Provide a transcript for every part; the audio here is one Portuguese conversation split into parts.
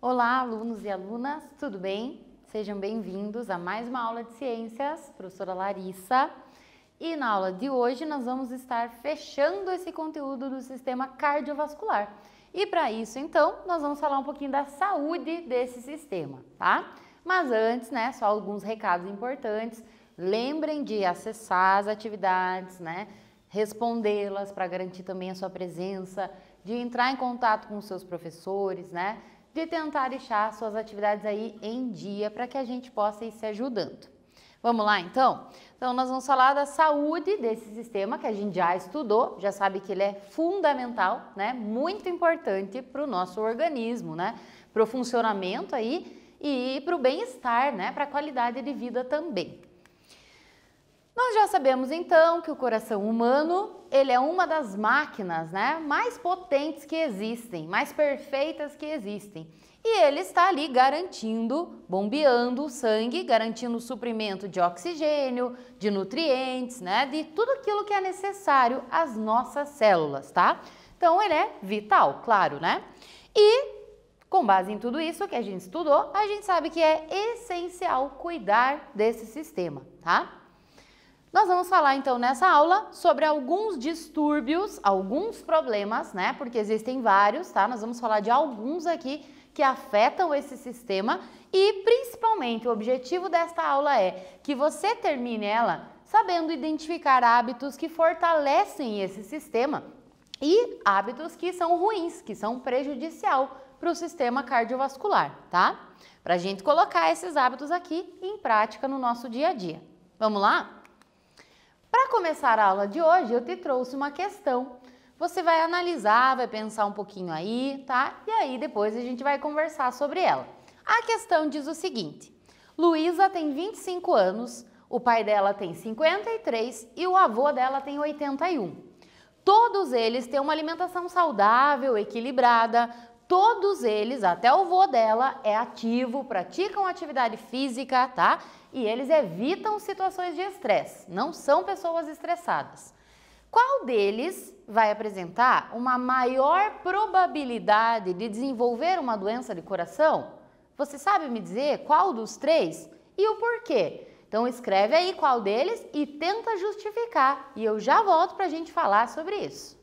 Olá, alunos e alunas, tudo bem? Sejam bem-vindos a mais uma aula de ciências, professora Larissa. E na aula de hoje nós vamos estar fechando esse conteúdo do sistema cardiovascular. E para isso, então, nós vamos falar um pouquinho da saúde desse sistema, tá? Mas antes, né, só alguns recados importantes. Lembrem de acessar as atividades, né, respondê-las para garantir também a sua presença, de entrar em contato com os seus professores, né, de tentar deixar suas atividades aí em dia para que a gente possa ir se ajudando. Vamos lá, então? Então, nós vamos falar da saúde desse sistema que a gente já estudou, já sabe que ele é fundamental, né? Muito importante para o nosso organismo, né? Para o funcionamento aí e para o bem-estar, né? Para a qualidade de vida também. Nós já sabemos então que o coração humano, ele é uma das máquinas, né, mais potentes que existem, mais perfeitas que existem. E ele está ali garantindo, bombeando o sangue, garantindo o suprimento de oxigênio, de nutrientes, né, de tudo aquilo que é necessário às nossas células, tá? Então ele é vital, claro, né? E com base em tudo isso que a gente estudou, a gente sabe que é essencial cuidar desse sistema, tá? Nós vamos falar então nessa aula sobre alguns distúrbios, alguns problemas, né? Porque existem vários, tá? Nós vamos falar de alguns aqui que afetam esse sistema e principalmente o objetivo desta aula é que você termine ela sabendo identificar hábitos que fortalecem esse sistema e hábitos que são ruins, que são prejudicial para o sistema cardiovascular, tá? Para a gente colocar esses hábitos aqui em prática no nosso dia a dia. Vamos lá? Para começar a aula de hoje, eu te trouxe uma questão. Você vai analisar, vai pensar um pouquinho aí, tá? E aí depois a gente vai conversar sobre ela. A questão diz o seguinte: Luísa tem 25 anos, o pai dela tem 53 e o avô dela tem 81. Todos eles têm uma alimentação saudável, equilibrada. Todos eles, até o avô dela, é ativo, praticam atividade física, tá? E eles evitam situações de estresse, não são pessoas estressadas. Qual deles vai apresentar uma maior probabilidade de desenvolver uma doença de coração? Você sabe me dizer qual dos três e o porquê? Então escreve aí qual deles e tenta justificar. E eu já volto para a gente falar sobre isso.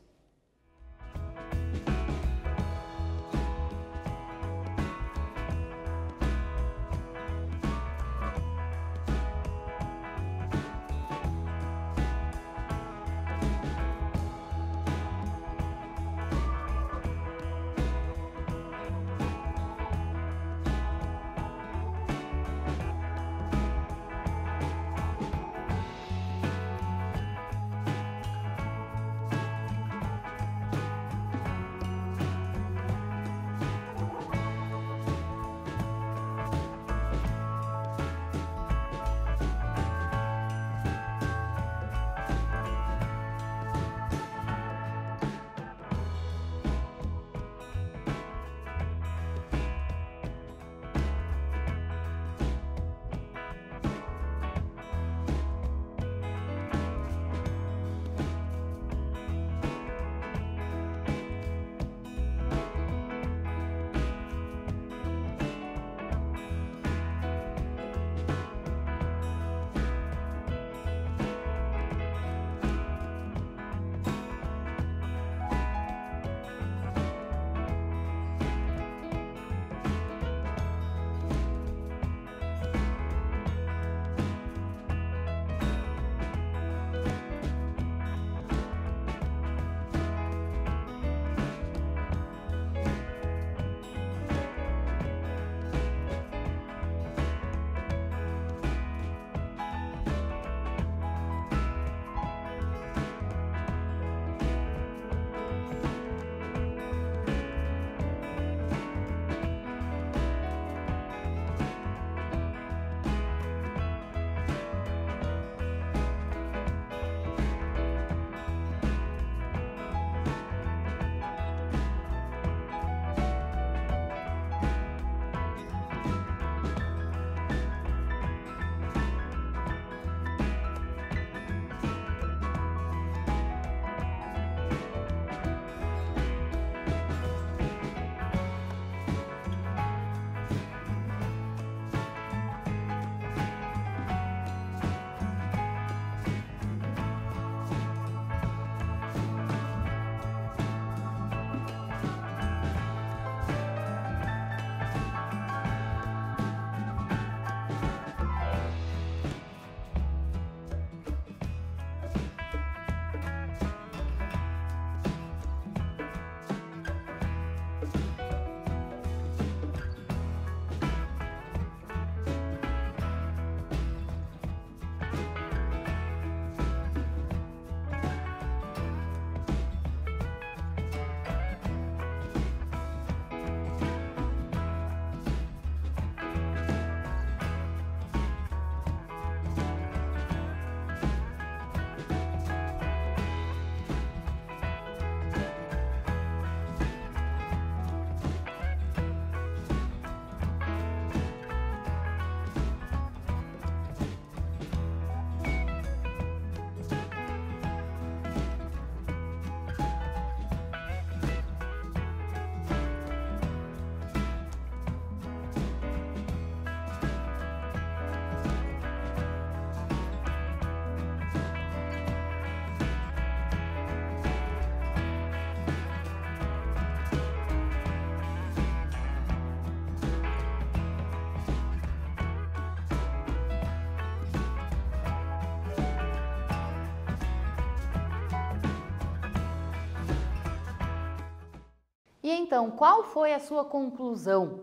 então, qual foi a sua conclusão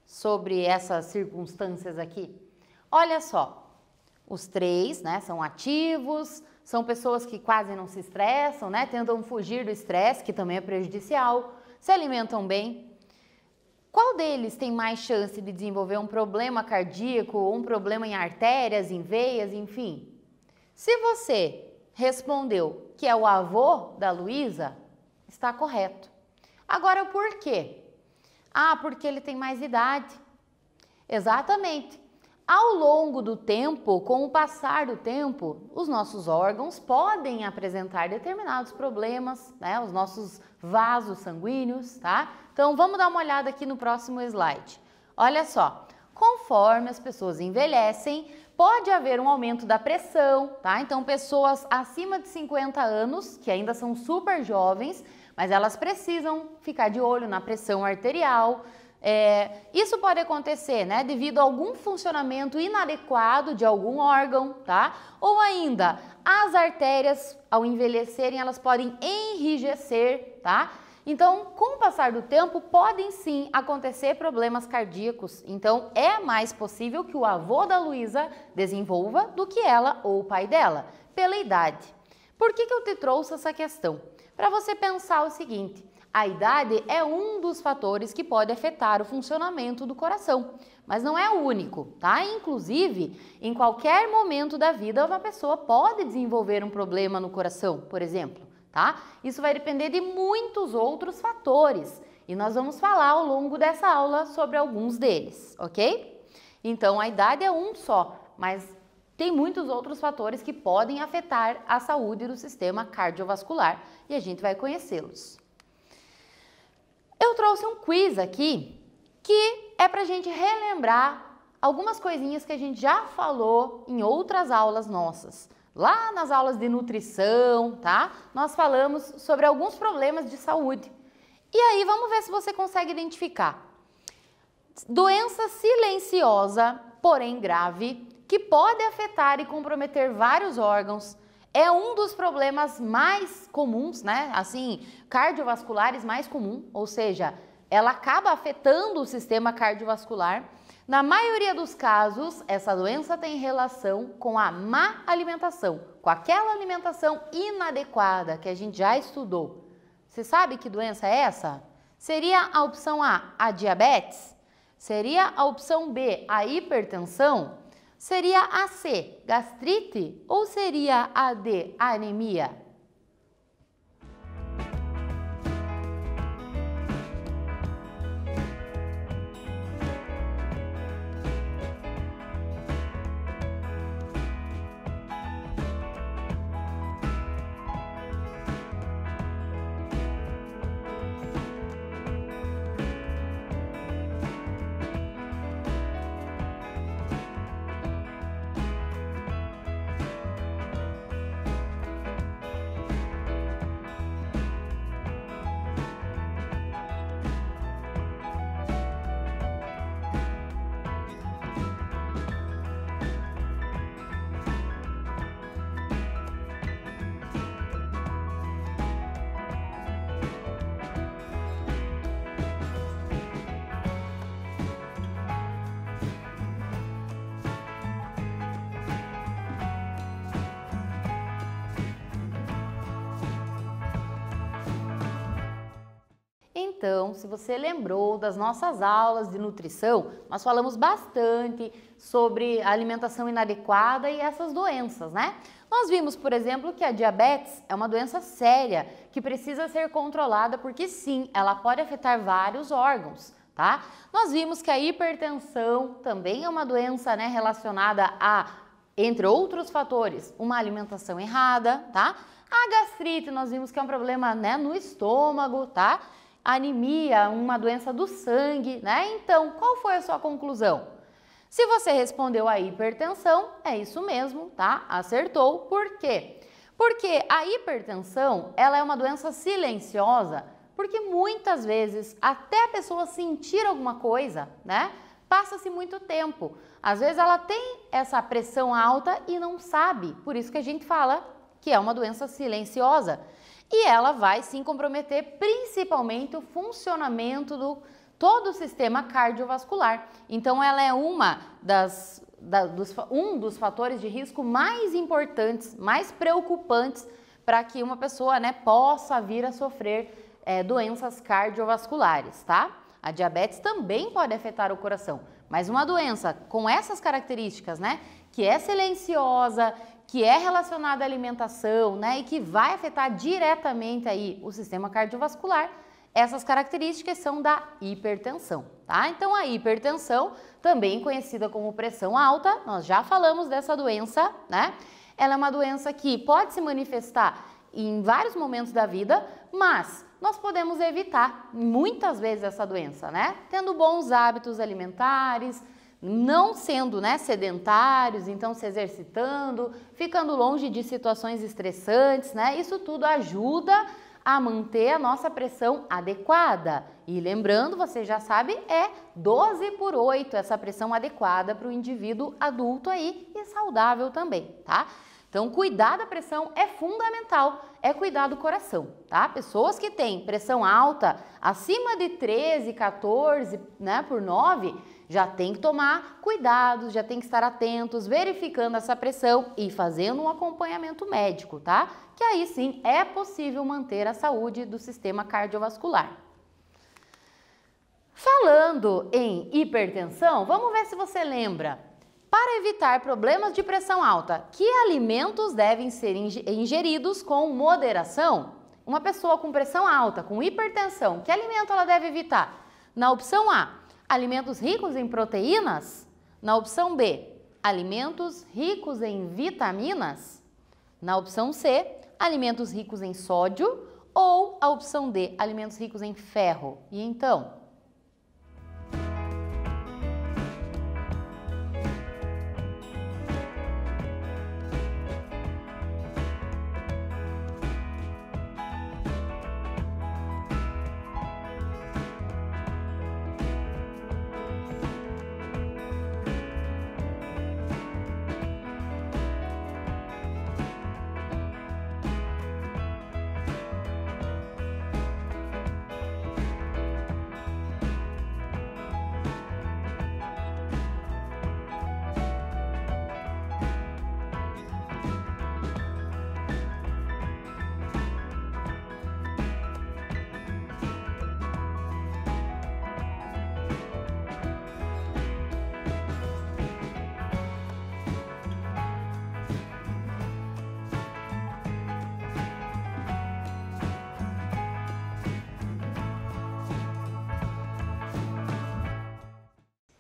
sobre essas circunstâncias aqui? Olha só, os três, né, são ativos, são pessoas que quase não se estressam, né, tentam fugir do estresse, que também é prejudicial, se alimentam bem. Qual deles tem mais chance de desenvolver um problema cardíaco, ou um problema em artérias, em veias, enfim? Se você respondeu que é o avô da Luísa, está correto. Agora, por quê? Ah, porque ele tem mais idade. Exatamente. Ao longo do tempo, com o passar do tempo, os nossos órgãos podem apresentar determinados problemas, né? Os nossos vasos sanguíneos, tá? Então, vamos dar uma olhada aqui no próximo slide. Olha só, conforme as pessoas envelhecem, pode haver um aumento da pressão, tá? Então, pessoas acima de 50 anos, que ainda são super jovens, mas elas precisam ficar de olho na pressão arterial. Isso pode acontecer, né, devido a algum funcionamento inadequado de algum órgão, tá? Ou ainda, as artérias, ao envelhecerem, elas podem enrijecer, tá? Então, com o passar do tempo, podem sim acontecer problemas cardíacos. Então, é mais possível que o avô da Luísa desenvolva do que ela ou o pai dela, pela idade. Por que eu te trouxe essa questão? Para você pensar o seguinte: a idade é um dos fatores que pode afetar o funcionamento do coração, mas não é o único, tá? Inclusive, em qualquer momento da vida, uma pessoa pode desenvolver um problema no coração, por exemplo, tá? Isso vai depender de muitos outros fatores e nós vamos falar ao longo dessa aula sobre alguns deles, ok? Então, a idade é um só, mas tem muitos outros fatores que podem afetar a saúde do sistema cardiovascular e a gente vai conhecê-los. Eu trouxe um quiz aqui que é para a gente relembrar algumas coisinhas que a gente já falou em outras aulas nossas. Lá nas aulas de nutrição, tá? Nós falamos sobre alguns problemas de saúde. E aí vamos ver se você consegue identificar. Doença silenciosa, porém grave, que pode afetar e comprometer vários órgãos. É um dos problemas mais comuns, né? Assim, cardiovasculares mais comum, ou seja, ela acaba afetando o sistema cardiovascular. Na maioria dos casos, essa doença tem relação com a má alimentação, com aquela alimentação inadequada que a gente já estudou. Você sabe que doença é essa? Seria a opção A diabetes? Seria a opção B, a hipertensão? Seria a C, gastrite? Ou seria a D, a anemia? Então, se você lembrou das nossas aulas de nutrição, nós falamos bastante sobre a alimentação inadequada e essas doenças, né? Nós vimos, por exemplo, que a diabetes é uma doença séria que precisa ser controlada porque sim, ela pode afetar vários órgãos, tá? Nós vimos que a hipertensão também é uma doença, né, relacionada a, entre outros fatores, uma alimentação errada, tá? A gastrite, nós vimos que é um problema, né, no estômago, tá? A anemia, uma doença do sangue, né? Então, qual foi a sua conclusão? Se você respondeu a hipertensão, é isso mesmo, tá? Acertou. Por quê? Porque a hipertensão, ela é uma doença silenciosa, porque muitas vezes, até a pessoa sentir alguma coisa, né? Passa-se muito tempo. Às vezes ela tem essa pressão alta e não sabe, por isso que a gente fala que é uma doença silenciosa. E ela vai sim comprometer principalmente o funcionamento do todo o sistema cardiovascular. Então ela é um dos fatores de risco mais importantes, mais preocupantes para que uma pessoa, né, possa vir a sofrer doenças cardiovasculares, tá? A diabetes também pode afetar o coração, mas uma doença com essas características, né, que é silenciosa, que é relacionada à alimentação, né, e que vai afetar diretamente aí o sistema cardiovascular, essas características são da hipertensão, tá? Então a hipertensão, também conhecida como pressão alta, nós já falamos dessa doença, né? Ela é uma doença que pode se manifestar em vários momentos da vida, mas nós podemos evitar muitas vezes essa doença, né? Tendo bons hábitos alimentares, não sendo, né, sedentários, então se exercitando, ficando longe de situações estressantes, né? Isso tudo ajuda a manter a nossa pressão adequada. E lembrando, você já sabe, é 12/8 essa pressão adequada para o indivíduo adulto aí e saudável também, tá? Então, cuidar da pressão é fundamental, é cuidar do coração, tá? Pessoas que têm pressão alta, acima de 13, 14, né, por 9, já tem que tomar cuidado, já tem que estar atentos, verificando essa pressão e fazendo um acompanhamento médico, tá? Que aí sim é possível manter a saúde do sistema cardiovascular. Falando em hipertensão, vamos ver se você lembra. Para evitar problemas de pressão alta, que alimentos devem ser ingeridos com moderação? Uma pessoa com pressão alta, com hipertensão, que alimento ela deve evitar? Na opção A, alimentos ricos em proteínas? Na opção B, alimentos ricos em vitaminas? Na opção C, alimentos ricos em sódio? Ou a opção D, alimentos ricos em ferro? E então?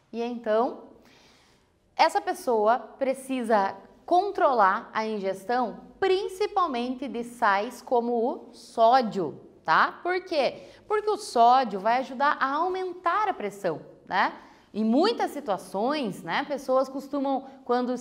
E então, essa pessoa precisa controlar a ingestão, principalmente de sais como o sódio, tá? Por quê? Porque o sódio vai ajudar a aumentar a pressão, né? Em muitas situações, né, pessoas costumam, quando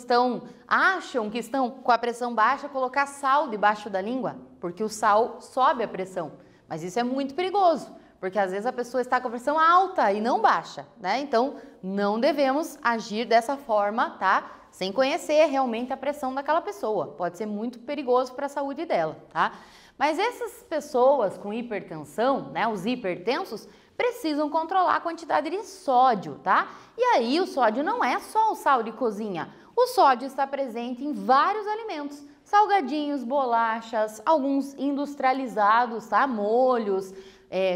acham que estão com a pressão baixa, colocar sal debaixo da língua, porque o sal sobe a pressão. Mas isso é muito perigoso, porque às vezes a pessoa está com a pressão alta e não baixa, né? Então, não devemos agir dessa forma, tá? Sem conhecer realmente a pressão daquela pessoa. Pode ser muito perigoso para a saúde dela, tá? Mas essas pessoas com hipertensão, né, os hipertensos, precisam controlar a quantidade de sódio, tá? E aí o sódio não é só o sal de cozinha. O sódio está presente em vários alimentos. Salgadinhos, bolachas, alguns industrializados, tá? Molhos,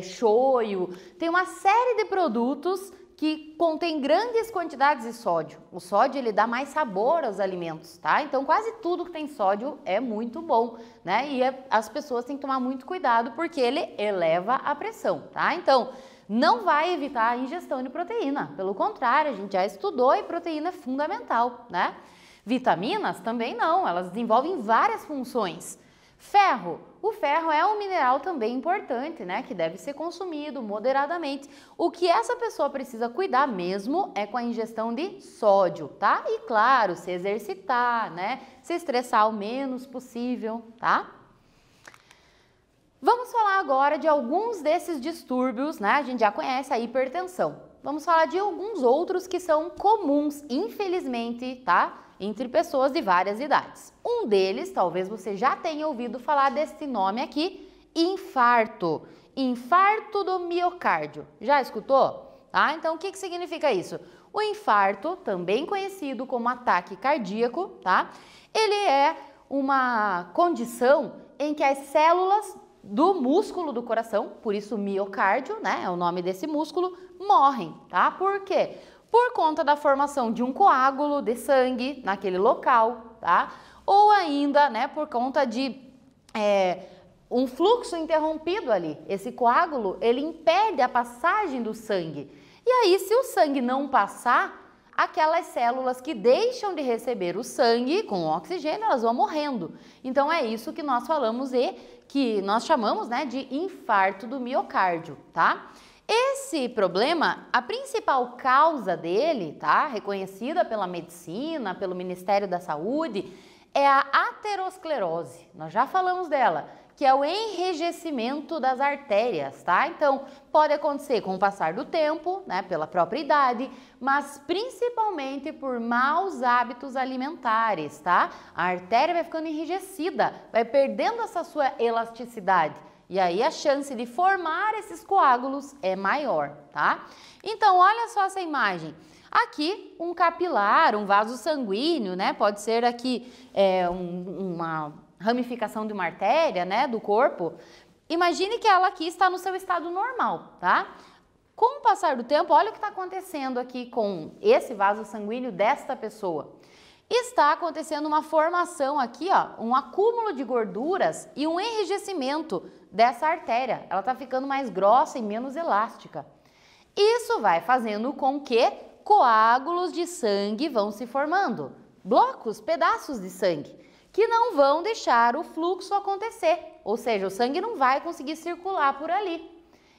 shoyu. Tem uma série de produtos que contém grandes quantidades de sódio. O sódio, ele dá mais sabor aos alimentos, tá? Então, quase tudo que tem sódio é muito bom, né? E as pessoas têm que tomar muito cuidado porque ele eleva a pressão, tá? Então, não vai evitar a ingestão de proteína. Pelo contrário, a gente já estudou e proteína é fundamental, né? Vitaminas também não, elas desenvolvem várias funções. Ferro. O ferro é um mineral também importante, né, que deve ser consumido moderadamente. O que essa pessoa precisa cuidar mesmo é com a ingestão de sódio, tá? E claro, se exercitar, né, se estressar o menos possível, tá? Vamos falar agora de alguns desses distúrbios, né? A gente já conhece a hipertensão. Vamos falar de alguns outros que são comuns, infelizmente, tá? entre pessoas de várias idades. Um deles, talvez você já tenha ouvido falar desse nome aqui, infarto. Infarto do miocárdio. Já escutou? Tá? Então, o que significa isso? O infarto, também conhecido como ataque cardíaco, tá? Ele é uma condição em que as células do músculo do coração, por isso miocárdio, né, é o nome desse músculo, morrem, tá? Por quê? Por conta da formação de um coágulo de sangue naquele local, tá? Ou ainda, né, por conta de um fluxo interrompido ali. Esse coágulo, ele impede a passagem do sangue. E aí, se o sangue não passar, aquelas células que deixam de receber o sangue com o oxigênio, elas vão morrendo. Então, é isso que nós falamos e que nós chamamos, né, de infarto do miocárdio, tá? Esse problema, a principal causa dele, tá, reconhecida pela medicina, pelo Ministério da Saúde, é a aterosclerose. Nós já falamos dela, que é o enrijecimento das artérias, tá? Então, pode acontecer com o passar do tempo, né, pela própria idade, mas principalmente por maus hábitos alimentares, tá? A artéria vai ficando enrijecida, vai perdendo essa sua elasticidade. E aí a chance de formar esses coágulos é maior, tá? Então, olha só essa imagem. Aqui, um capilar, um vaso sanguíneo, né? Pode ser aqui uma ramificação de uma artéria, né, do corpo. Imagine que ela aqui está no seu estado normal, tá? Com o passar do tempo, olha o que está acontecendo aqui com esse vaso sanguíneo desta pessoa. Está acontecendo uma formação aqui, ó, um acúmulo de gorduras e um enrijecimento dessa artéria. Ela está ficando mais grossa e menos elástica. Isso vai fazendo com que coágulos de sangue vão se formando, blocos, pedaços de sangue, que não vão deixar o fluxo acontecer, ou seja, o sangue não vai conseguir circular por ali.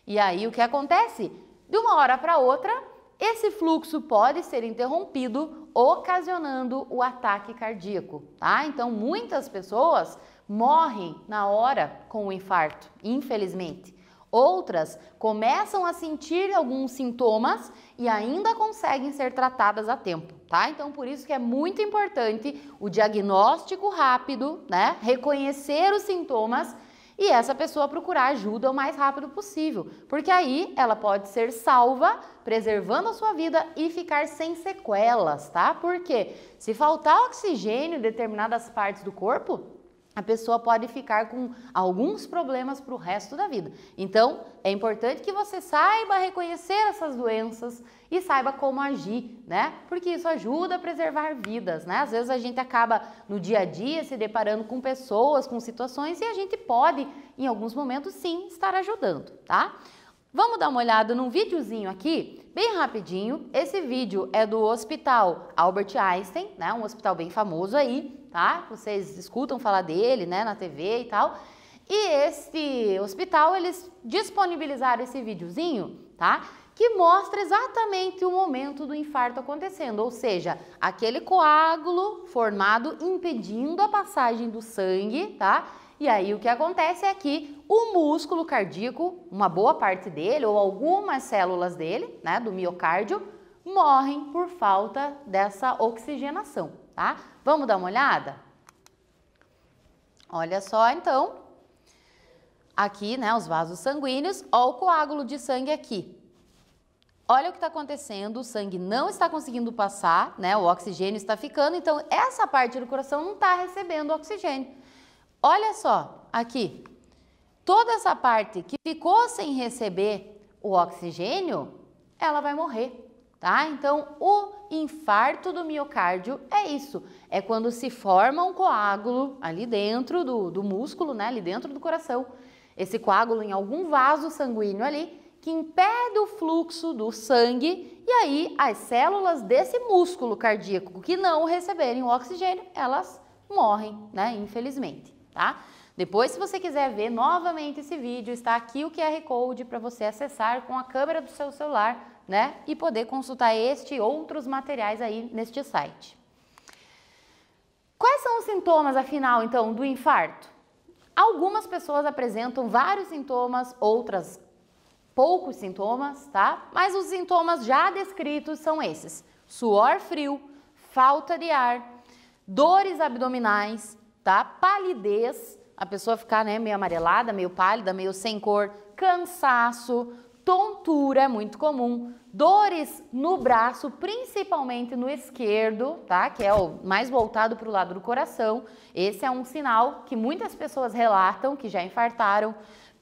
E aí o que acontece? De uma hora para outra, esse fluxo pode ser interrompido, ocasionando o ataque cardíaco, tá? Então, muitas pessoas morrem na hora com o infarto, infelizmente. Outras começam a sentir alguns sintomas e ainda conseguem ser tratadas a tempo, tá? Então, por isso que é muito importante o diagnóstico rápido, né? Reconhecer os sintomas e essa pessoa procurar ajuda o mais rápido possível, porque aí ela pode ser salva, preservando a sua vida e ficar sem sequelas, tá? Porque se faltar oxigênio em determinadas partes do corpo, a pessoa pode ficar com alguns problemas para o resto da vida. Então, é importante que você saiba reconhecer essas doenças e saiba como agir, né? Porque isso ajuda a preservar vidas, né? Às vezes a gente acaba no dia a dia se deparando com pessoas, com situações e a gente pode, em alguns momentos, sim, estar ajudando, tá? Vamos dar uma olhada num videozinho aqui, bem rapidinho. Esse vídeo é do Hospital Albert Einstein, né? Um hospital bem famoso aí, tá? Vocês escutam falar dele, né, na TV e tal. E esse hospital, eles disponibilizaram esse videozinho, tá? Que mostra exatamente o momento do infarto acontecendo, ou seja, aquele coágulo formado impedindo a passagem do sangue, tá? E aí o que acontece é que o músculo cardíaco, uma boa parte dele ou algumas células dele, né, do miocárdio, morrem por falta dessa oxigenação, tá? Vamos dar uma olhada? Olha só então, aqui, né, os vasos sanguíneos, ó o coágulo de sangue aqui. Olha o que está acontecendo, o sangue não está conseguindo passar, né, o oxigênio está ficando, então essa parte do coração não está recebendo oxigênio. Olha só, aqui, toda essa parte que ficou sem receber o oxigênio, ela vai morrer, tá? Então, o infarto do miocárdio é isso, é quando se forma um coágulo ali dentro do músculo, né, ali dentro do coração. Esse coágulo em algum vaso sanguíneo ali, que impede o fluxo do sangue e aí as células desse músculo cardíaco que não receberem o oxigênio, elas morrem, né, infelizmente. Tá? Depois, se você quiser ver novamente esse vídeo, está aqui o QR Code para você acessar com a câmera do seu celular, né? E poder consultar este e outros materiais aí neste site. Quais são os sintomas, afinal, então, do infarto? Algumas pessoas apresentam vários sintomas, outras poucos sintomas, tá? Mas os sintomas já descritos são esses: suor frio, falta de ar, dores abdominais, tá? Palidez, a pessoa ficar, né, meio amarelada, meio pálida, meio sem cor, cansaço, tontura é muito comum, dores no braço, principalmente no esquerdo, tá? Que é o mais voltado para o lado do coração. Esse é um sinal que muitas pessoas relatam que já infartaram.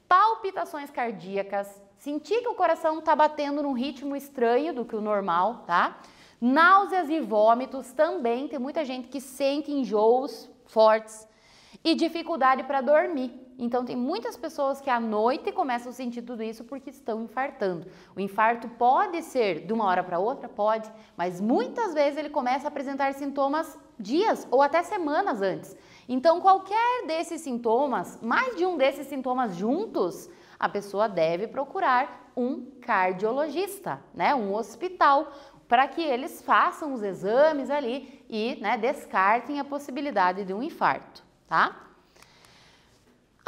Palpitações cardíacas, sentir que o coração está batendo num ritmo estranho do que o normal, tá? Náuseas e vômitos também, tem muita gente que sente enjoos fortes e dificuldade para dormir. Então tem muitas pessoas que à noite começam a sentir tudo isso porque estão infartando. O infarto pode ser de uma hora para outra, pode, mas muitas vezes ele começa a apresentar sintomas dias ou até semanas antes. Então qualquer desses sintomas, mais de um desses sintomas juntos, a pessoa deve procurar um cardiologista, né, um hospital, para que eles façam os exames ali e, né, descartem a possibilidade de um infarto, tá?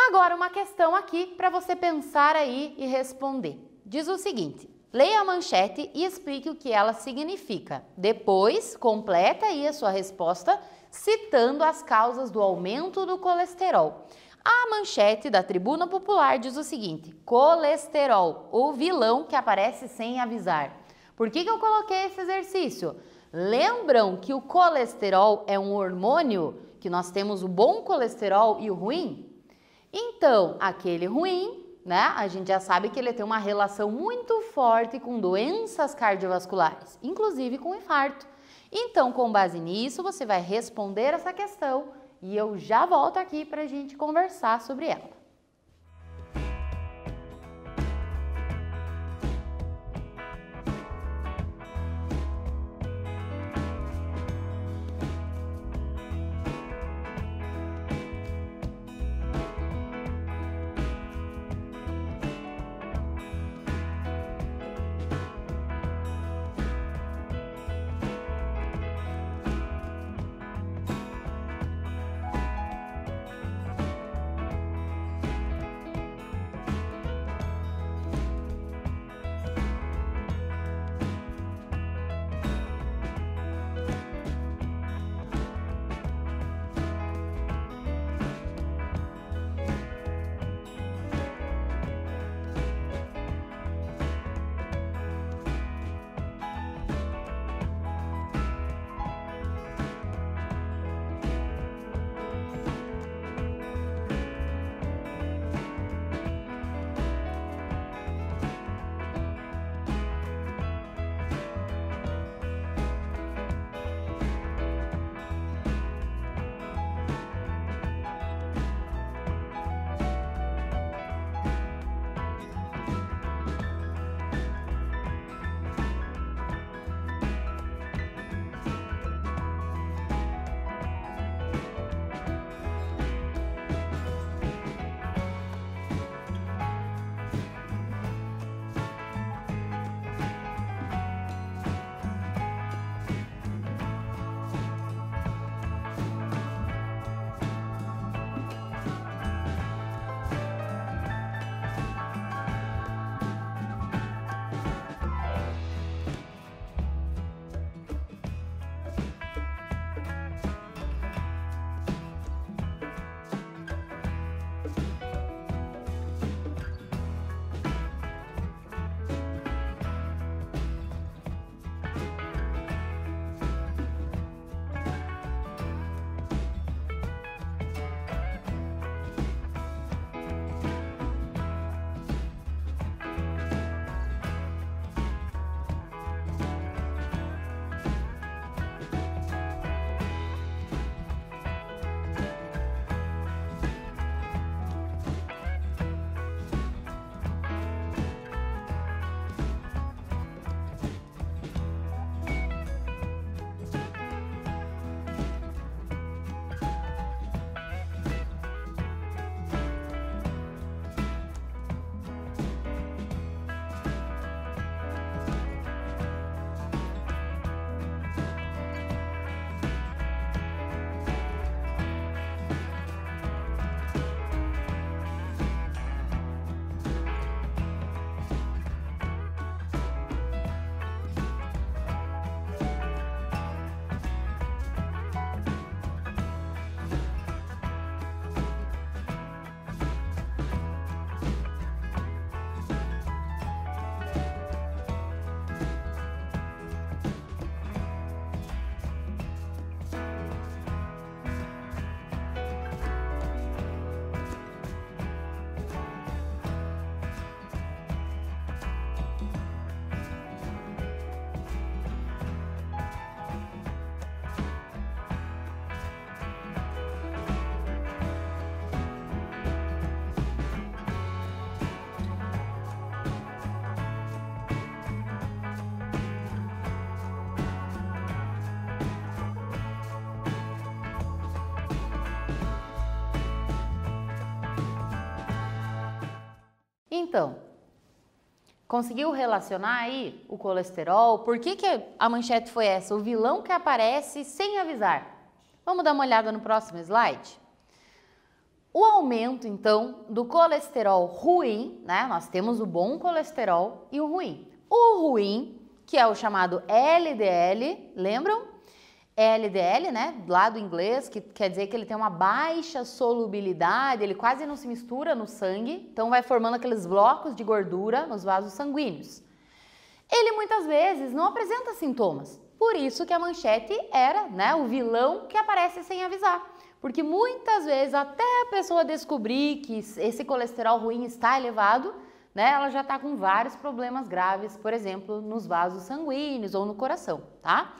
Agora uma questão aqui para você pensar aí e responder. Diz o seguinte: leia a manchete e explique o que ela significa. Depois, completa aí a sua resposta citando as causas do aumento do colesterol. A manchete da Tribuna Popular diz o seguinte: colesterol, o vilão que aparece sem avisar. Por que eu coloquei esse exercício? Lembram que o colesterol é um hormônio, que nós temos o bom colesterol e o ruim? Então, aquele ruim, né, a gente já sabe que ele tem uma relação muito forte com doenças cardiovasculares, inclusive com infarto. Então, com base nisso, você vai responder essa questão e eu já volto aqui para a gente conversar sobre ela. Então, conseguiu relacionar aí o colesterol? Por que a manchete foi essa? O vilão que aparece sem avisar. Vamos dar uma olhada no próximo slide? O aumento, então, do colesterol ruim, né? Nós temos o bom colesterol e o ruim. O ruim, que é o chamado LDL, lembram? LDL, né? Lá do inglês, que quer dizer que ele tem uma baixa solubilidade, ele quase não se mistura no sangue, então vai formando aqueles blocos de gordura nos vasos sanguíneos. Ele muitas vezes não apresenta sintomas, por isso que a manchete era, né, o vilão que aparece sem avisar. Porque muitas vezes, até a pessoa descobrir que esse colesterol ruim está elevado, né, ela já está com vários problemas graves, por exemplo, nos vasos sanguíneos ou no coração, tá?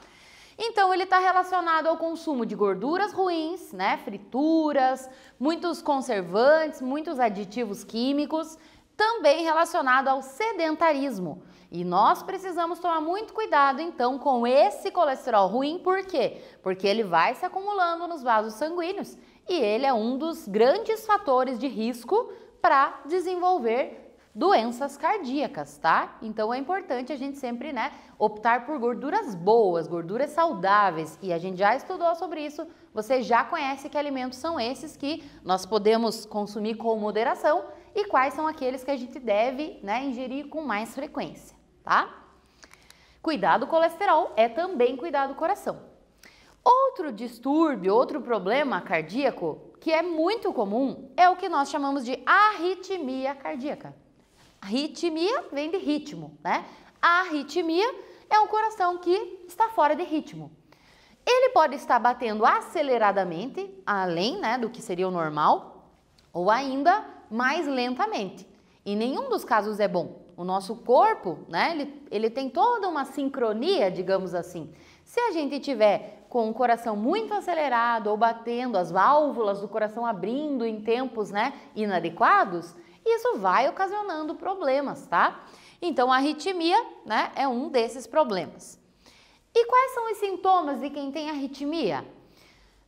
Então, ele está relacionado ao consumo de gorduras ruins, né, frituras, muitos conservantes, muitos aditivos químicos, também relacionado ao sedentarismo. E nós precisamos tomar muito cuidado, então, com esse colesterol ruim, por quê? Porque ele vai se acumulando nos vasos sanguíneos e ele é um dos grandes fatores de risco para desenvolver doenças cardíacas, tá? Então, é importante a gente sempre, né, optar por gorduras boas, gorduras saudáveis. E a gente já estudou sobre isso, você já conhece que alimentos são esses que nós podemos consumir com moderação e quais são aqueles que a gente deve, né, ingerir com mais frequência, tá? Cuidar do colesterol é também cuidar do coração. Outro distúrbio, outro problema cardíaco que é muito comum é o que nós chamamos de arritmia cardíaca. Arritmia vem de ritmo, né? A arritmia é um coração que está fora de ritmo. Ele pode estar batendo aceleradamente, além, né, do que seria o normal, ou ainda mais lentamente. E nenhum dos casos é bom. O nosso corpo, né, ele tem toda uma sincronia, digamos assim. Se a gente tiver com o coração muito acelerado ou batendo, as válvulas do coração abrindo em tempos, né, inadequados, isso vai ocasionando problemas, tá? Então, a arritmia, né, é um desses problemas. E quais são os sintomas de quem tem arritmia?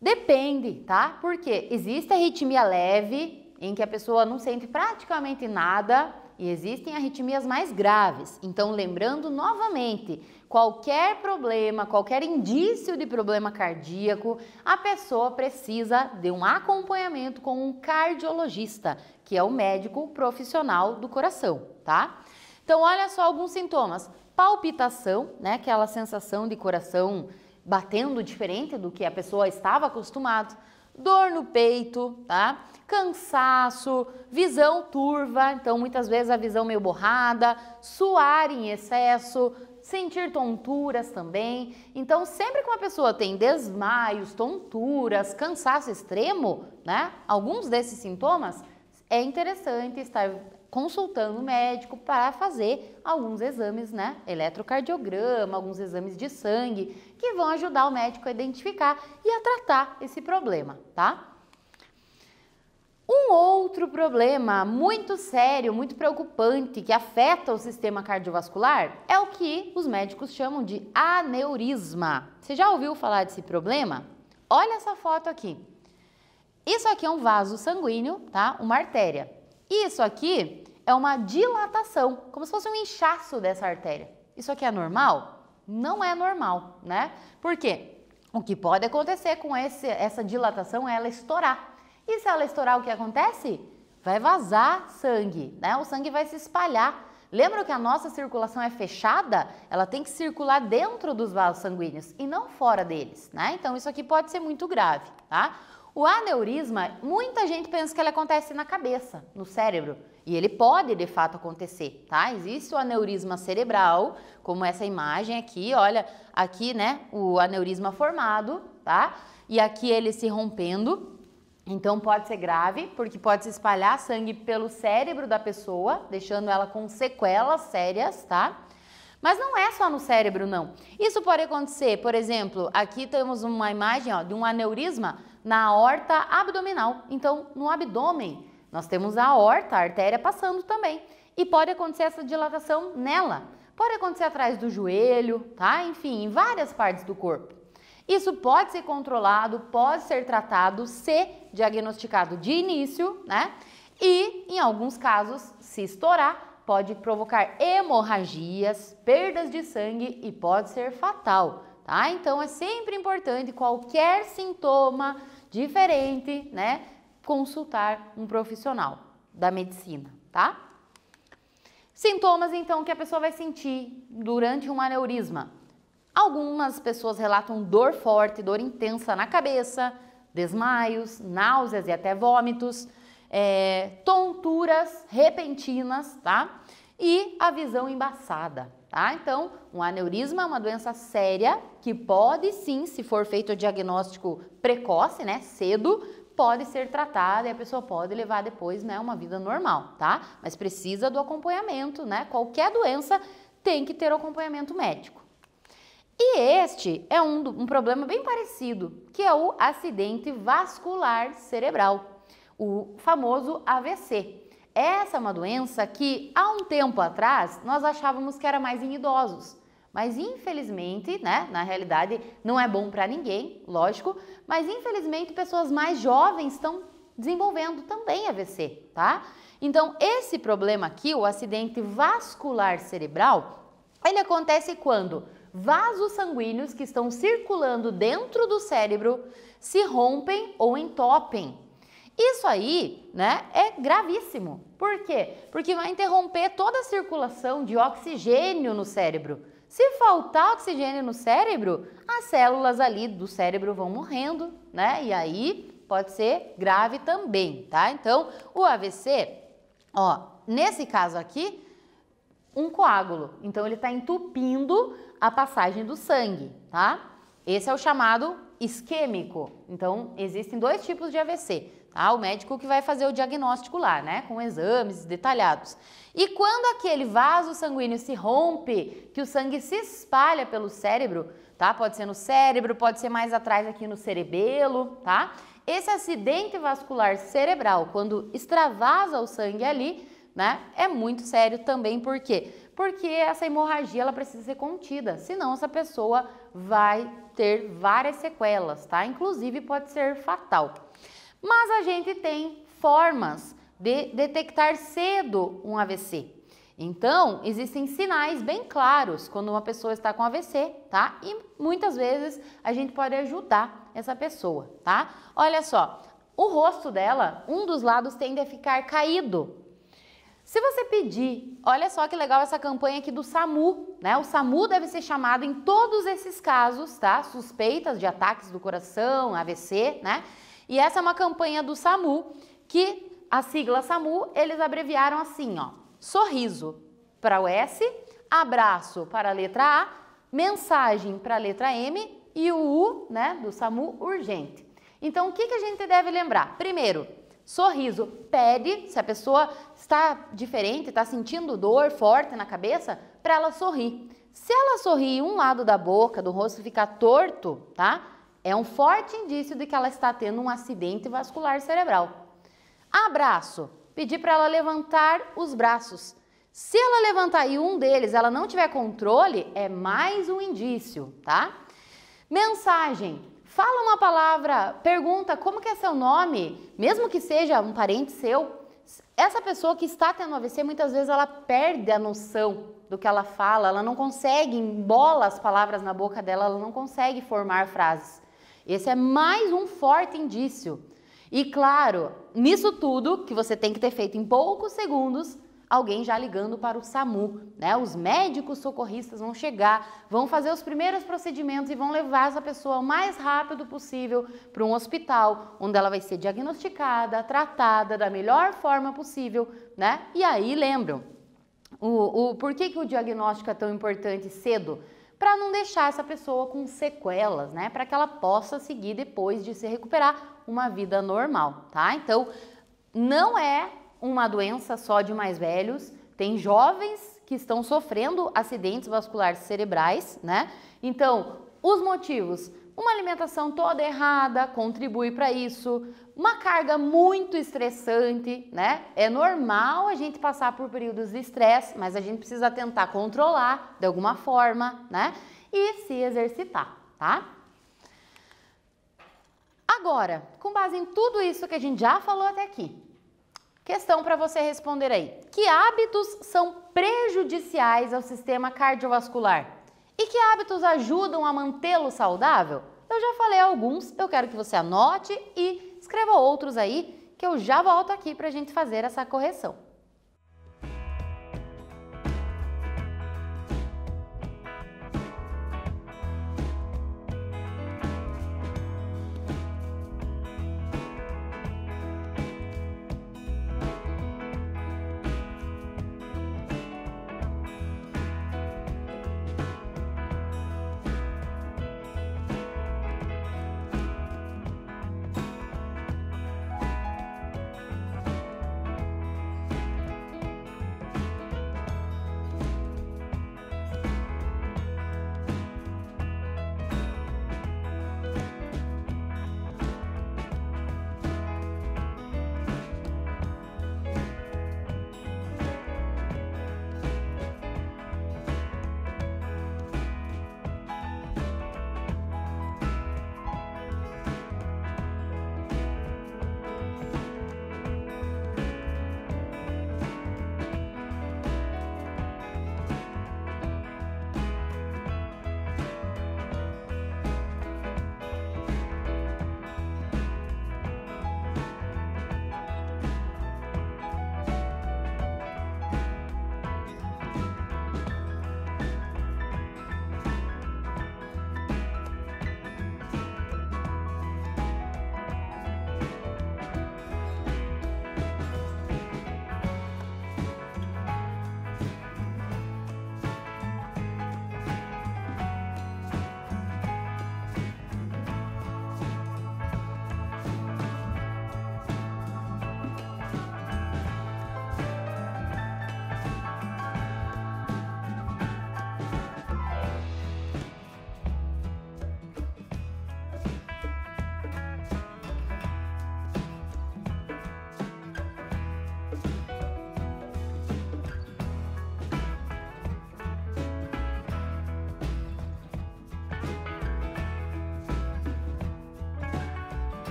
Depende, tá? Porque existe arritmia leve, em que a pessoa não sente praticamente nada, e existem arritmias mais graves. Então, lembrando novamente, qualquer problema, qualquer indício de problema cardíaco, a pessoa precisa de um acompanhamento com um cardiologista, que é o médico profissional do coração, tá? Então, olha só alguns sintomas. Palpitação, né? Aquela sensação de coração batendo diferente do que a pessoa estava acostumada. Dor no peito, tá? Cansaço, visão turva, então muitas vezes a visão meio borrada, suar em excesso, sentir tonturas também. Então, sempre que uma pessoa tem desmaios, tonturas, cansaço extremo, né? Alguns desses sintomas, é interessante estar consultando o médico para fazer alguns exames, né? Eletrocardiograma, alguns exames de sangue, que vão ajudar o médico a identificar e a tratar esse problema, tá? Um outro problema muito sério, muito preocupante, que afeta o sistema cardiovascular, é o que os médicos chamam de aneurisma. Você já ouviu falar desse problema? Olha essa foto aqui. Isso aqui é um vaso sanguíneo, tá? Uma artéria. Isso aqui é uma dilatação, como se fosse um inchaço dessa artéria. Isso aqui é normal? Não é normal, né? Por quê? O que pode acontecer com essa dilatação é ela estourar. E se ela estourar, o que acontece? Vai vazar sangue, né? O sangue vai se espalhar. Lembra que a nossa circulação é fechada? Ela tem que circular dentro dos vasos sanguíneos e não fora deles, né? Então, isso aqui pode ser muito grave, tá? O aneurisma, muita gente pensa que ele acontece na cabeça, no cérebro. E ele pode, de fato, acontecer, tá? Existe o aneurisma cerebral, como essa imagem aqui, olha, aqui, né, o aneurisma formado, tá? E aqui ele se rompendo. Então, pode ser grave, porque pode se espalhar sangue pelo cérebro da pessoa, deixando ela com sequelas sérias, tá? Mas não é só no cérebro, não. Isso pode acontecer, por exemplo, aqui temos uma imagem, ó, de um aneurisma na aorta abdominal. Então, no abdômen, nós temos a aorta, a artéria passando também. E pode acontecer essa dilatação nela. Pode acontecer atrás do joelho, tá? Enfim, em várias partes do corpo. Isso pode ser controlado, pode ser tratado se diagnosticado de início, né? E, em alguns casos, se estourar, pode provocar hemorragias, perdas de sangue e pode ser fatal, tá? Então, é sempre importante, qualquer sintoma diferente, né, consultar um profissional da medicina, tá? Sintomas, então, que a pessoa vai sentir durante um aneurisma. Algumas pessoas relatam dor forte, dor intensa na cabeça, desmaios, náuseas e até vômitos, tonturas repentinas, tá? E a visão embaçada, tá? Então, um aneurisma é uma doença séria que pode sim, se for feito o diagnóstico precoce, né, cedo, pode ser tratada e a pessoa pode levar depois, né, uma vida normal, tá? Mas precisa do acompanhamento, né? Qualquer doença tem que ter o acompanhamento médico. E este é um problema bem parecido, que é o acidente vascular cerebral, o famoso AVC. Essa é uma doença que, há um tempo atrás, nós achávamos que era mais em idosos. Mas, infelizmente, né, na realidade, não é bom para ninguém, lógico, mas, infelizmente, pessoas mais jovens estão desenvolvendo também AVC, tá? Então, esse problema aqui, o acidente vascular cerebral, ele acontece quando vasos sanguíneos que estão circulando dentro do cérebro se rompem ou entopem. Isso aí, né, é gravíssimo. Por quê? Porque vai interromper toda a circulação de oxigênio no cérebro. Se faltar oxigênio no cérebro, as células ali do cérebro vão morrendo, né? E aí pode ser grave também, tá? Então, o AVC, ó, nesse caso aqui, um coágulo. Então, ele está entupindo a passagem do sangue, tá? Esse é o chamado isquêmico. Então, existem dois tipos de AVC, tá? O médico que vai fazer o diagnóstico lá, né? Com exames detalhados. E quando aquele vaso sanguíneo se rompe, que o sangue se espalha pelo cérebro, tá? Pode ser no cérebro, pode ser mais atrás aqui no cerebelo, tá? Esse acidente vascular cerebral, quando extravasa o sangue ali, né? É muito sério também, por quê? Porque essa hemorragia ela precisa ser contida, senão essa pessoa vai ter várias sequelas, tá? Inclusive pode ser fatal. Mas a gente tem formas de detectar cedo um AVC. Então, existem sinais bem claros quando uma pessoa está com AVC, tá? E muitas vezes a gente pode ajudar essa pessoa, tá? Olha só, o rosto dela, um dos lados tende a ficar caído. Se você pedir, olha só que legal essa campanha aqui do SAMU, né? O SAMU deve ser chamado em todos esses casos, tá? Suspeitas de ataques do coração, AVC, né? E essa é uma campanha do SAMU, que a sigla SAMU, eles abreviaram assim, ó. Sorriso para o S, abraço para a letra A, mensagem para a letra M e o U, né, do SAMU urgente. Então, o que a gente deve lembrar? Primeiro, sorriso pede, se a pessoa está diferente, está sentindo dor forte na cabeça, para ela sorrir. Se ela sorrir um lado da boca, do rosto ficar torto, tá? É um forte indício de que ela está tendo um acidente vascular cerebral. Abraço, pedir para ela levantar os braços. Se ela levantar e um deles ela não tiver controle, é mais um indício, tá? Mensagem. Fala uma palavra, pergunta como que é seu nome, mesmo que seja um parente seu. Essa pessoa que está tendo AVC, muitas vezes ela perde a noção do que ela fala, ela não consegue, embola as palavras na boca dela, ela não consegue formar frases. Esse é mais um forte indício. E claro, nisso tudo que você tem que ter feito em poucos segundos, alguém já ligando para o SAMU, né? Os médicos socorristas vão chegar, vão fazer os primeiros procedimentos e vão levar essa pessoa o mais rápido possível para um hospital, onde ela vai ser diagnosticada, tratada da melhor forma possível, né? E aí, lembram, por que o diagnóstico é tão importante cedo? Para não deixar essa pessoa com sequelas, né? Para que ela possa seguir depois de se recuperar uma vida normal, tá? Então, não é uma doença só de mais velhos, tem jovens que estão sofrendo acidentes vasculares cerebrais, né? Então, os motivos, uma alimentação toda errada contribui para isso, uma carga muito estressante, né? É normal a gente passar por períodos de estresse, mas a gente precisa tentar controlar de alguma forma, né? E se exercitar, tá? Agora, com base em tudo isso que a gente já falou até aqui, Questão para você responder aí. Que hábitos são prejudiciais ao sistema cardiovascular? E que hábitos ajudam a mantê-lo saudável? Eu já falei alguns, eu quero que você anote e escreva outros aí, que eu já volto aqui para a gente fazer essa correção.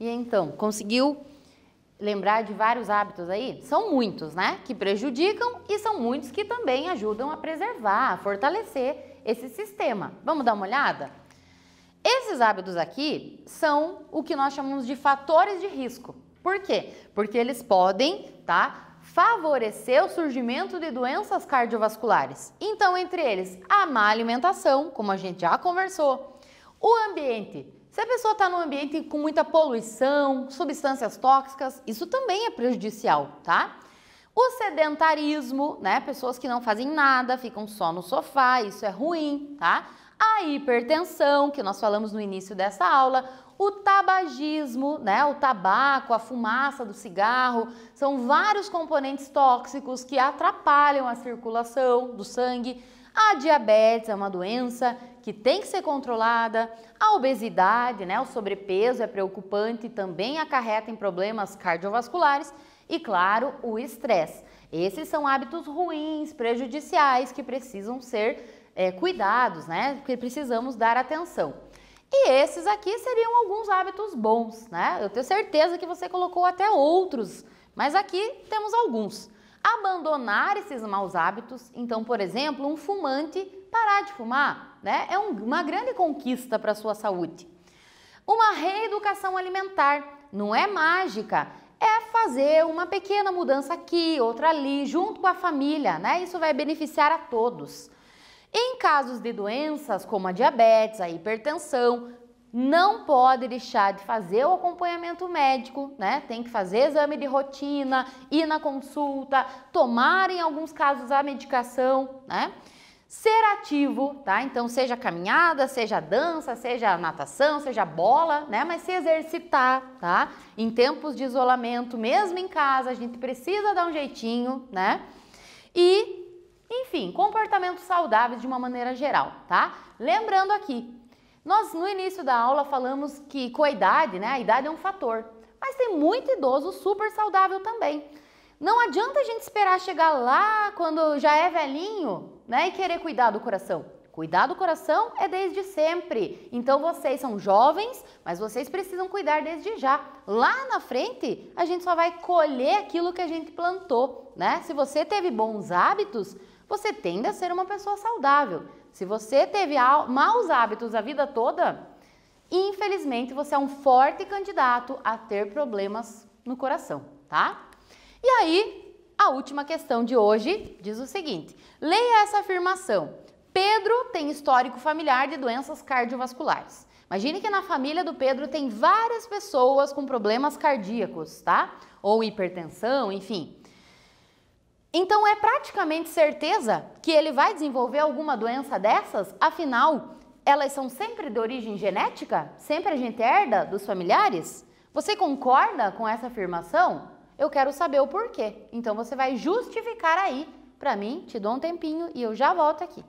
E então, conseguiu lembrar de vários hábitos aí? São muitos, né? Que prejudicam e são muitos que também ajudam a preservar, a fortalecer esse sistema. Vamos dar uma olhada? Esses hábitos aqui são o que nós chamamos de fatores de risco. Por quê? Porque eles podem, favorecer o surgimento de doenças cardiovasculares. Então, entre eles, a má alimentação, como a gente já conversou, o ambiente. Se a pessoa está num ambiente com muita poluição, substâncias tóxicas, isso também é prejudicial, tá? O sedentarismo, né? Pessoas que não fazem nada, ficam só no sofá, isso é ruim, tá? A hipertensão, que nós falamos no início dessa aula, o tabagismo, né? O tabaco, a fumaça do cigarro, são vários componentes tóxicos que atrapalham a circulação do sangue. A diabetes é uma doença que tem que ser controlada. A obesidade, né? O sobrepeso é preocupante e também acarreta em problemas cardiovasculares. E, claro, o estresse. Esses são hábitos ruins, prejudiciais, que precisam ser cuidados, né? Que precisamos dar atenção. E esses aqui seriam alguns hábitos bons, né? Eu tenho certeza que você colocou até outros, mas aqui temos alguns. Abandonar esses maus hábitos, então, por exemplo, um fumante parar de fumar, né? É uma grande conquista para a sua saúde. Uma reeducação alimentar, não é mágica, é fazer uma pequena mudança aqui, outra ali, junto com a família, né? Isso vai beneficiar a todos. Em casos de doenças como a diabetes, a hipertensão, não pode deixar de fazer o acompanhamento médico, né? Tem que fazer exame de rotina, ir na consulta, tomar em alguns casos a medicação, né? Ser ativo, tá? Então seja caminhada, seja dança, seja natação, seja bola, né? Mas se exercitar, tá? Em tempos de isolamento, mesmo em casa, a gente precisa dar um jeitinho, né? E enfim, comportamentos saudáveis de uma maneira geral, tá? Lembrando aqui, nós no início da aula falamos que com a idade, né? A idade é um fator, mas tem muito idoso super saudável também. Não adianta a gente esperar chegar lá quando já é velhinho, né? E querer cuidar do coração. Cuidar do coração é desde sempre. Então vocês são jovens, mas vocês precisam cuidar desde já. Lá na frente, a gente só vai colher aquilo que a gente plantou, né? Se você teve bons hábitos, você tende a ser uma pessoa saudável. Se você teve maus hábitos a vida toda, infelizmente você é um forte candidato a ter problemas no coração, tá? E aí, a última questão de hoje diz o seguinte: leia essa afirmação. Pedro tem histórico familiar de doenças cardiovasculares. Imagine que na família do Pedro tem várias pessoas com problemas cardíacos, tá? Ou hipertensão, enfim. Então é praticamente certeza que ele vai desenvolver alguma doença dessas? Afinal, elas são sempre de origem genética? Sempre a gente herda dos familiares? Você concorda com essa afirmação? Eu quero saber o porquê. Então você vai justificar aí para mim, te dou um tempinho e eu já volto aqui.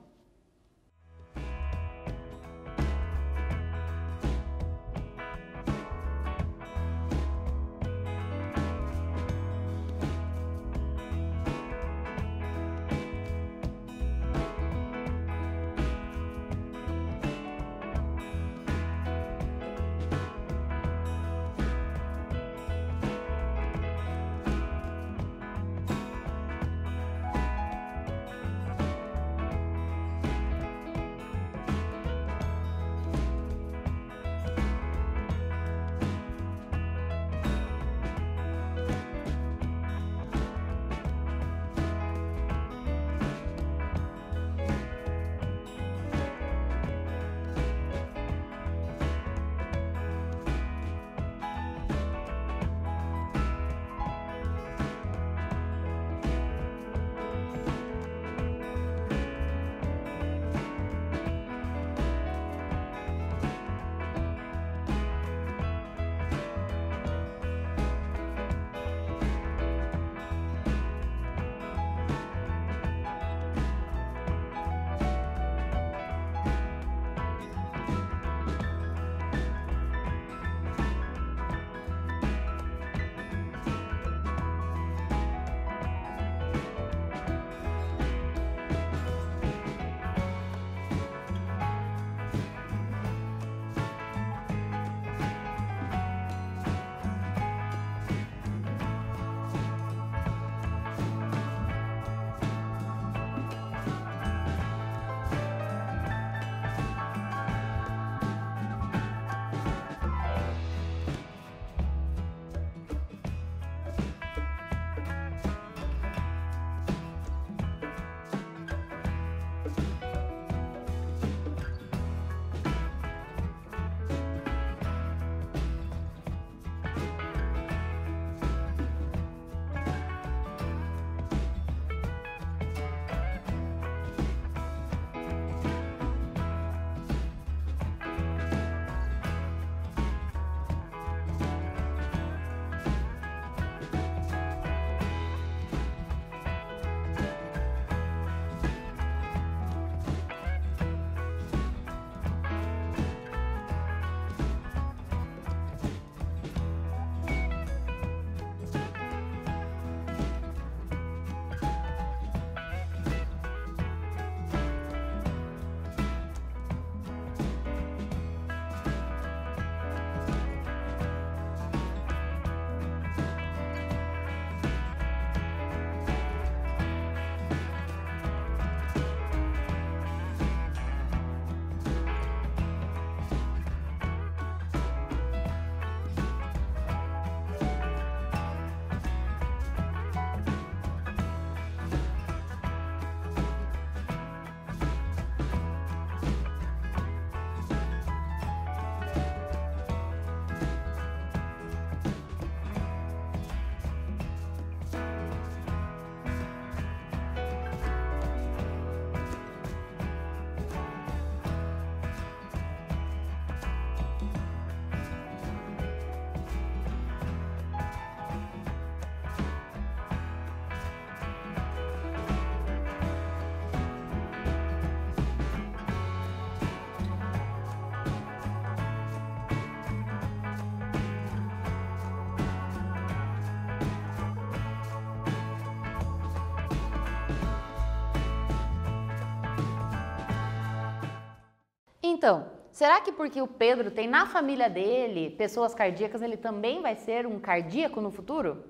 então, será que porque o Pedro tem na família dele pessoas cardíacas, ele também vai ser um cardíaco no futuro?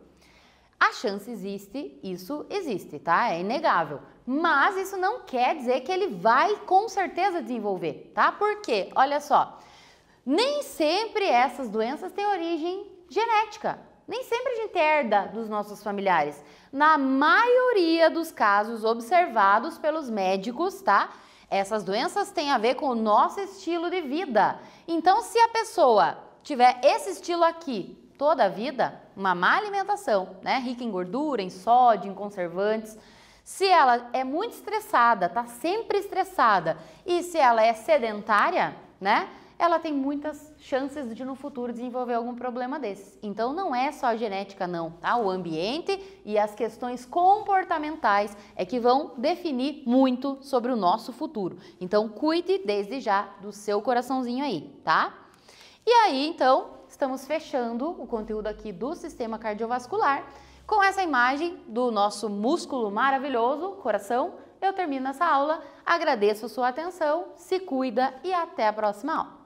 A chance existe, isso existe, tá? É inegável. Mas isso não quer dizer que ele vai com certeza desenvolver, tá? Por quê? Olha só, nem sempre essas doenças têm origem genética. Nem sempre a gente herda dos nossos familiares. Na maioria dos casos observados pelos médicos, tá? Essas doenças têm a ver com o nosso estilo de vida. Então, se a pessoa tiver esse estilo aqui toda a vida, uma má alimentação, né, rica em gordura, em sódio, em conservantes, se ela é muito estressada, tá sempre estressada, e se ela é sedentária, né, ela tem muitas chances de no futuro desenvolver algum problema desses. Então não é só a genética não, tá? O ambiente e as questões comportamentais é que vão definir muito sobre o nosso futuro. Então cuide desde já do seu coraçãozinho aí, tá? E aí, então, estamos fechando o conteúdo aqui do sistema cardiovascular com essa imagem do nosso músculo maravilhoso, coração. Eu termino essa aula, agradeço a sua atenção, se cuida e até a próxima aula.